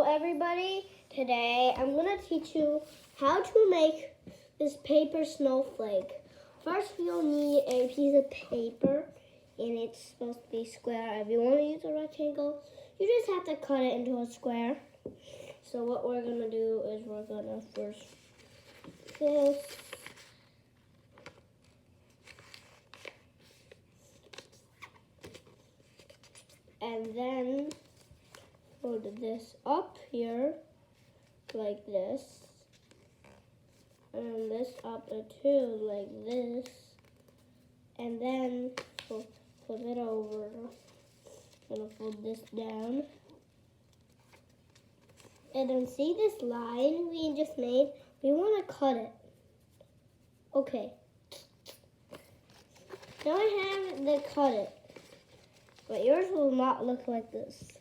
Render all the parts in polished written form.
everybody. Today I'm going to teach you how to make this paper snowflake. First you'll need a piece of paper and it's supposed to be square. If you want to use a rectangle, you just have to cut it into a square. So what we're going to do is we're going to first this. And then fold this up here like this, and this up too like this, and then flip it over. I'm gonna fold this down, and then see this line we just made? We want to cut it. Okay. Now I have to cut it. But yours will not look like this.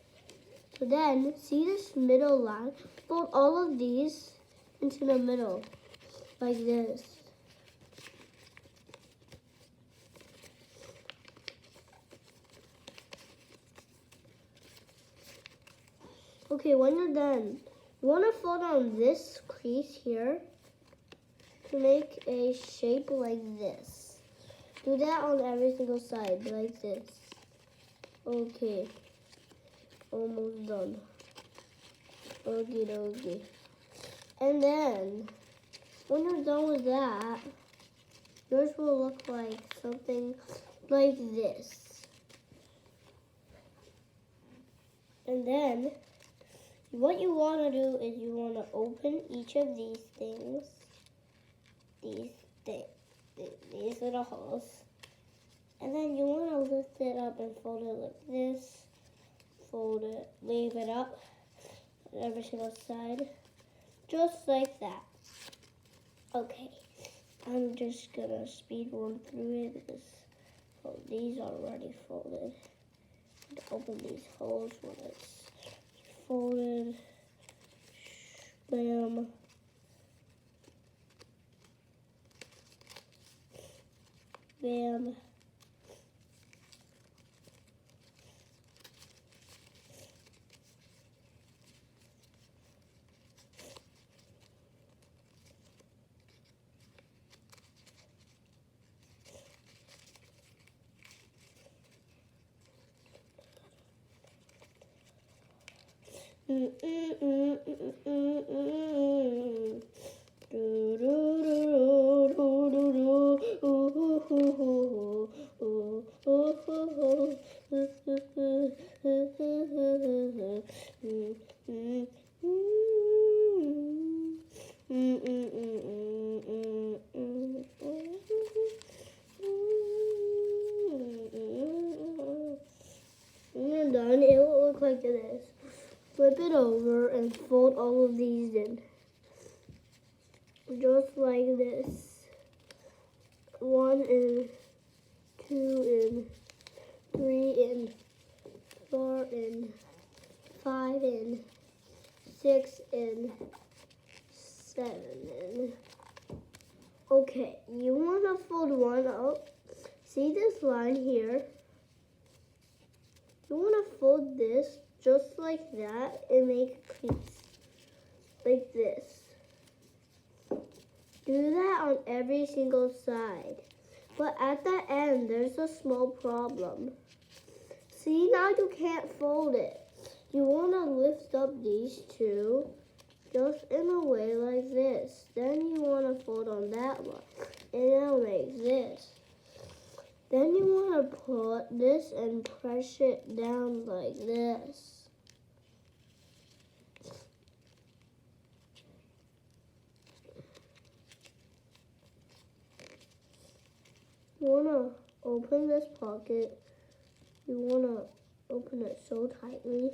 So then, see this middle line? Fold all of these into the middle, like this. Okay, when you're done, you want to fold on this crease here to make a shape like this. Do that on every single side, like this. Okay, almost done. Okay. And then, when you're done with that, yours will look like something like this. And then, what you want to do is you want to open each of these things, these little holes. And then you want to lift it up and fold it like this. Fold it, leave it up on every single side, just like that. Okay, I'm just gonna speed run through it. These are already folded. Open these holes when it's folded. Bam. Bam. When you're done, it will look like this. Flip it over and fold all of these in. Just like this. 1 in, 2 in, 3 in, 4 in, 5 in, 6 in, 7 in. Okay, you want to fold one up. See this line here? You want to fold this just like that and make a crease like this. Do that on every single side. But at the end, there's a small problem. See, now you can't fold it. You want to lift up these two just in a way like this. Then you want to fold on that one and it'll make this. Then you want to put this and press it down like this. You want to open this pocket. You want to open it so tightly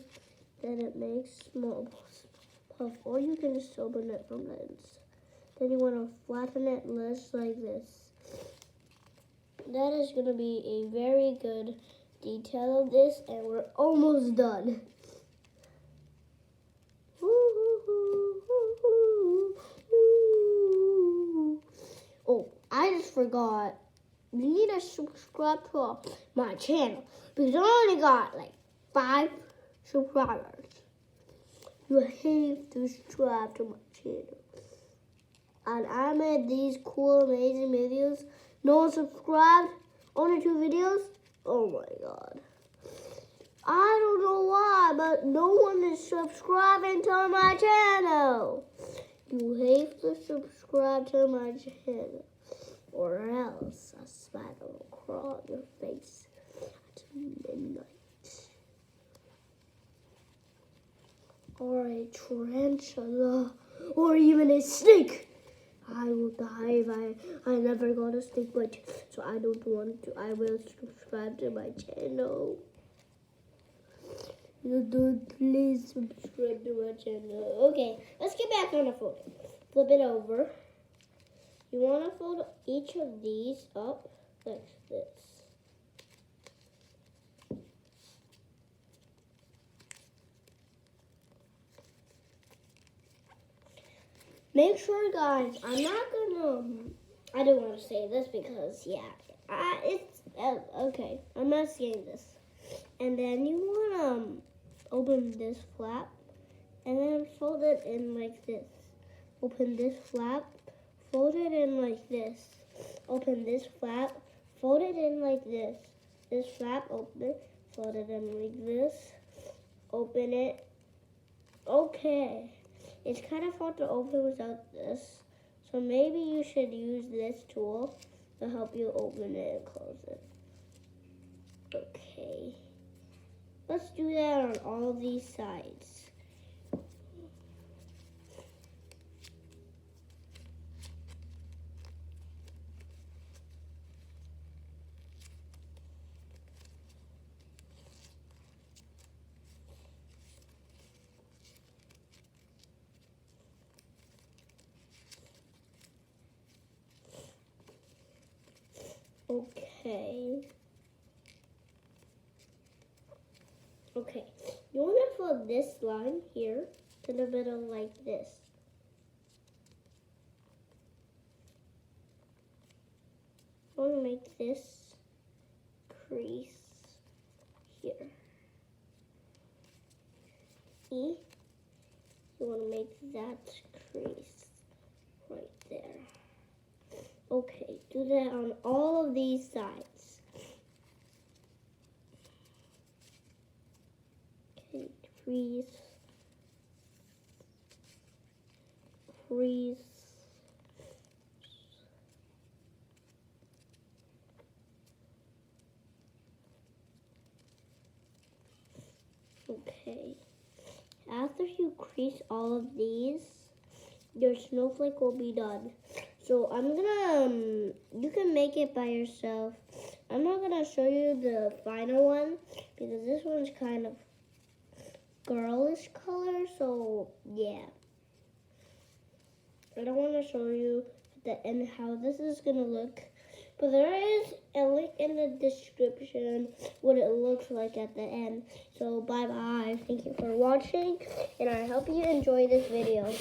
that it makes small puff. Or you can just open it from the inside. Then you want to flatten it just like this. That is going to be a very good detail of this, and we're almost done. Oh, I just forgot. You need to subscribe to my channel because I only got like 5 subscribers. you have to subscribe to my channel. And I made these cool, amazing videos. No one subscribed. Only 2 videos. Oh my god. I don't know why, but no one is subscribing to my channel. You have to subscribe to my channel, or else a spider will crawl on your face at midnight. Or a tarantula, or even a snake. I will die if I never got a snake bite, so I don't want to. I will subscribe to my channel. Please subscribe to my channel. Okay, let's get back on the photo. Flip it over. You want to fold each of these up like this. Make sure, guys, I don't want to say this because, yeah, it's, okay, I'm not saying this. And then you want to open this flap and then fold it in like this. Open this flap, fold it in like this. Open this flap, fold it in like this. This flap, open it, fold it in like this. Open it. Okay. It's kind of hard to open without this, so maybe you should use this tool to help you open it and close it. Okay. Let's do that on all these sides. Okay, you want to fold this line here to the middle like this. I want to make this crease here. You want to make that crease right there. Okay, do that on all of these sides. Okay, crease. Okay. After you crease all of these, your snowflake will be done. So I'm gonna, you can make it by yourself. I'm not gonna show you the final one because this one's kind of girlish color, so yeah. I don't want to show you at the end how this is gonna look, but there is a link in the description what it looks like at the end. So bye bye. Thank you for watching, and I hope you enjoy this video.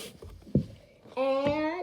And